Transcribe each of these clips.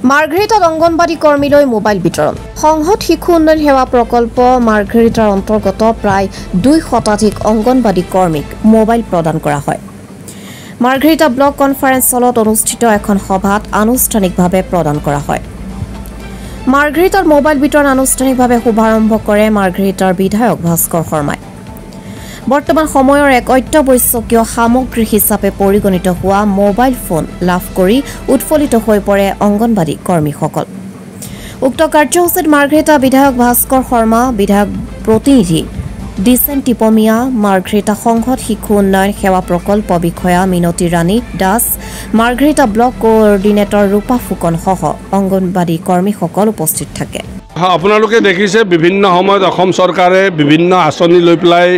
মাৰ্ঘেৰিটাত অংগনবাড়ী কৰ্মীলৈ মোবাইল বিতৰণ সংহত শিশু উন্নয়ন সেৱা প্ৰকল্প মাৰ্ঘেৰিটাৰ অন্তৰ্গত প্ৰায় 2 শতাধিক অংগনবাড়ী কৰ্মীক মোবাইল প্ৰদান কৰা হয়। মাৰ্ঘেৰিটা ব্লক কনফাৰেন্স হলত অনুষ্ঠিত এখন সভাত আনুষ্ঠানিকভাৱে প্ৰদান কৰা হয়। মাৰ্ঘেৰিটাৰ মোবাইল বিতৰণ আনুষ্ঠানিকভাৱে শুভাৰম্ভ কৰে মাৰ্ঘেৰিটাৰ বিধায়ক ভাস্কৰ শৰ্মাই। বৰ্তমান সময়ৰ এক অত্যাৱশ্যকীয় সামগ্ৰী হিচাপে পৰিগণিত হোৱা মোবাইল ফোন লাভ কৰি উৎফুল্লিত হৈ পৰে অংগনবাড়ী কৰ্মীসকল। উক্ত কাৰ্যসূচীত মাৰ্ঘেৰিটা বিধায়ক ভাস্কৰ শৰ্মা, বিধায়ক প্ৰতিনিধি ডিচেন টিপমিয়া, মাৰ্ঘেৰিটা সংহত শিশু উন্নয়ন সেৱা প্ৰকল্প বিষয়া মিনতী ৰাণী দাস, মাৰ্ঘেৰিটা ব্লক কোঅৰ্ডিনেটৰ ৰূপা ফুকন সহ অংগনবাড়ী কৰ্মীসকল উপস্থিত থাকে। আপোনালোকে দেখিছে বিভিন্ন সময়ত অসম চৰকাৰে বিভিন্ন আঁচনি লৈ পেলাই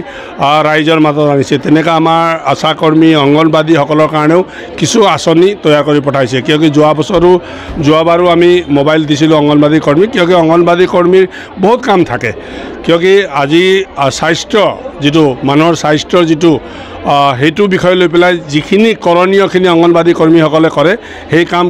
ৰাইজৰ মাজত আনিছে। তেনেকৈ আমাৰ আশা কৰ্মী অংগনবাদীসকলৰ কাৰণেও কিছু আঁচনি তৈয়াৰ কৰি পঠাইছে। কিয় যোৱাবাৰো আমি মোবাইল দিছিলোঁ অংগনবাদী কৰ্মীক, কিয় অংগনবাদী কৰ্মীৰ বহুত কাম থাকে। কিয় আজি স্বাস্থ্য যিটো মানুহৰ স্বাস্থ্যৰ যিটো সেইটো বিষয় লৈ পেলাই যিখিনি কৰণীয়খিনি অংগনবাদী কৰ্মীসকলে কৰে, সেই কাম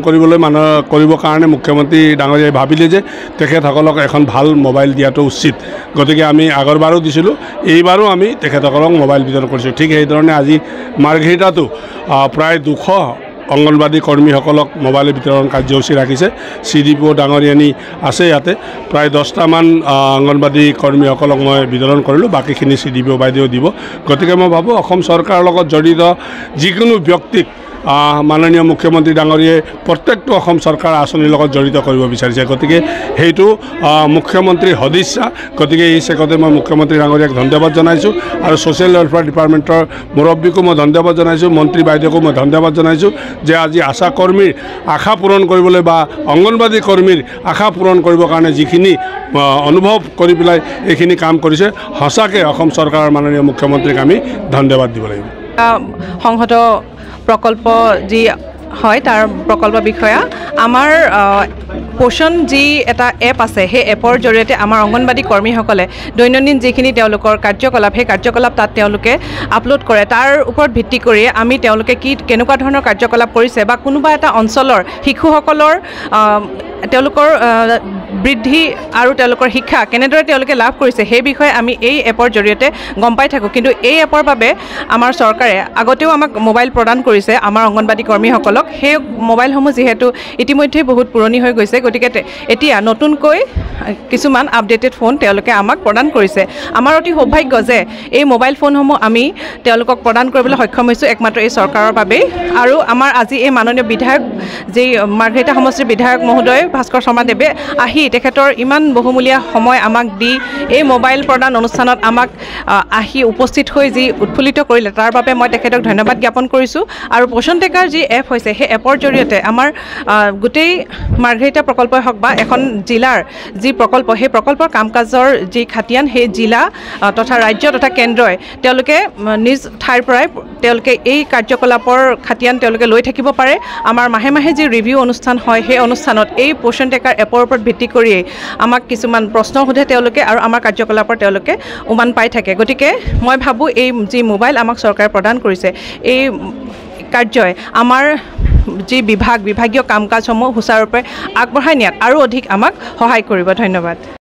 কৰিবৰ কাৰণে মুখ্যমন্ত্ৰী ডাঙৰীয়াই ভাবিলে যে তেখেতসকলক এখন ভাল মোবাইল দিয়াটো উচিত। গতিকে আমি আগৰবাৰো দিছিলোঁ, এইবাৰো আমি তেখেতসকলক মোবাইল বিতৰণ কৰিছোঁ। ঠিক সেইধৰণে আজি মাৰ্ঘেৰিটাতো প্ৰায় 200 অংগনবাদী কৰ্মীসকলক মোবাইল বিতৰণ কাৰ্যসূচী ৰাখিছে। CDPO ডাঙৰীয়ানী আছে ইয়াতে, প্ৰায় 10টামান অংগনবাদী কৰ্মীসকলক মই বিতৰণ কৰিলোঁ, বাকীখিনি CDPO বাইদেউ দিব। গতিকে মই ভাবোঁ অসম চৰকাৰৰ লগত জড়িত যিকোনো ব্যক্তিক মাননীয় মুখ্যমন্ত্ৰী ডাঙৰীয়াই প্ৰত্যেকটো অসম চৰকাৰ আঁচনিৰ লগত জড়িত কৰিব বিচাৰিছে। গতিকে সেইটো মুখ্যমন্ত্ৰীৰ সদিচ্ছা। গতিকে এই চেগতে মই মুখ্যমন্ত্ৰী ডাঙৰীয়াক ধন্যবাদ জনাইছোঁ আৰু ছ'চিয়েল ৱেলফেয়াৰ ডিপাৰ্টমেণ্টৰ মুৰব্বীকো মই ধন্যবাদ জনাইছোঁ, মন্ত্ৰী বাইদেউকো মই ধন্যবাদ জনাইছোঁ যে আজি আশা কৰ্মীৰ আশা পূৰণ কৰিবলৈ বা অংগনবাদী কৰ্মীৰ আশা পূৰণ কৰিবৰ কাৰণে যিখিনি অনুভৱ কৰি পেলাই এইখিনি কাম কৰিছে, সঁচাকৈ অসম চৰকাৰৰ মাননীয় মুখ্যমন্ত্ৰীক আমি ধন্যবাদ দিব লাগিব। সংহত প্ৰকল্প যি হয় তাৰ প্ৰকল্প বিষয়া আমাৰ পোষণ যি এটা এপ আছে, সেই এপৰ জৰিয়তে আমাৰ অংগনবাদী কৰ্মীসকলে দৈনন্দিন যিখিনি তেওঁলোকৰ কাৰ্যকলাপ, সেই কাৰ্যকলাপ তাত তেওঁলোকে আপলোড কৰে। তাৰ ওপৰত ভিত্তি কৰি আমি তেওঁলোকে কেনেকুৱা ধৰণৰ কাৰ্যকলাপ কৰিছে বা কোনোবা এটা অঞ্চলৰ শিশুসকলৰ তেওঁলোকৰ বৃদ্ধি আৰু তেওঁলোকৰ শিক্ষা কেনেদৰে তেওঁলোকে লাভ কৰিছে, সেই বিষয়ে আমি এই এপৰ জৰিয়তে গম পাই থাকোঁ। কিন্তু এই এপৰ বাবে আমাৰ চৰকাৰে আগতেও আমাক মোবাইল প্ৰদান কৰিছে আমাৰ অংগনবাদী কৰ্মীসকলক। সেই মোবাইলসমূহ যিহেতু ইতিমধ্যে বহুত পুৰণি হৈ গৈছে, গতিকে এতিয়া নতুনকৈ কিছুমান আপডেটেড ফোন তেওঁলোকে আমাক প্ৰদান কৰিছে। আমাৰ অতি সৌভাগ্য যে এই মোবাইল ফোনসমূহ আমি তেওঁলোকক প্ৰদান কৰিবলৈ সক্ষম হৈছোঁ একমাত্ৰ এই চৰকাৰৰ বাবেই। আৰু আমাৰ আজি এই মাননীয় বিধায়ক যি মাৰ্ঘেৰিটা সমষ্টিৰ বিধায়ক মহোদয় ভাস্কৰ শৰ্মাদেৱে আহি তেখেতৰ ইমান বহুমূলীয়া সময় আমাক দি এই মোবাইল প্ৰদান অনুষ্ঠানত আমাক আহি উপস্থিত হৈ যি উৎফুল্লিত কৰিলে, তাৰ বাবে মই তেখেতক ধন্যবাদ জ্ঞাপন কৰিছোঁ। আৰু পোষণ টেকাৰ যি এপ হৈছে, সেই এপৰ জৰিয়তে আমাৰ গোটেই মাৰ্ঘেৰিটা প্ৰকল্পই হওক বা এখন জিলাৰ যি প্ৰকল্প, সেই প্ৰকল্পৰ কাম কাজৰ যি খাতিয়ান, সেই জিলা তথা ৰাজ্য তথা কেন্দ্ৰই তেওঁলোকে নিজ ঠাইৰ পৰাই তেওঁলোকে এই কাৰ্যকলাপৰ খাতিয়ান তেওঁলোকে লৈ থাকিব পাৰে। আমাৰ মাহে মাহে যি ৰিভিউ অনুষ্ঠান হয়, সেই অনুষ্ঠানত এই পোষণ টেকাৰ এপৰ ওপৰত ভিত্তি কৰিয়েই আমাক কিছুমান প্ৰশ্ন সোধে তেওঁলোকে আৰু আমাৰ কাৰ্যকলাপৰ তেওঁলোকে উমান পাই থাকে। গতিকে মই ভাবোঁ এই যি মোবাইল আমাক চৰকাৰে প্ৰদান কৰিছে, এই কাৰ্যই আমাৰ যি বিভাগীয় কাম কাজসমূহ সুচাৰুৰূপে আগবঢ়াই নিয়াত আৰু অধিক আমাক সহায় কৰিব। ধন্যবাদ।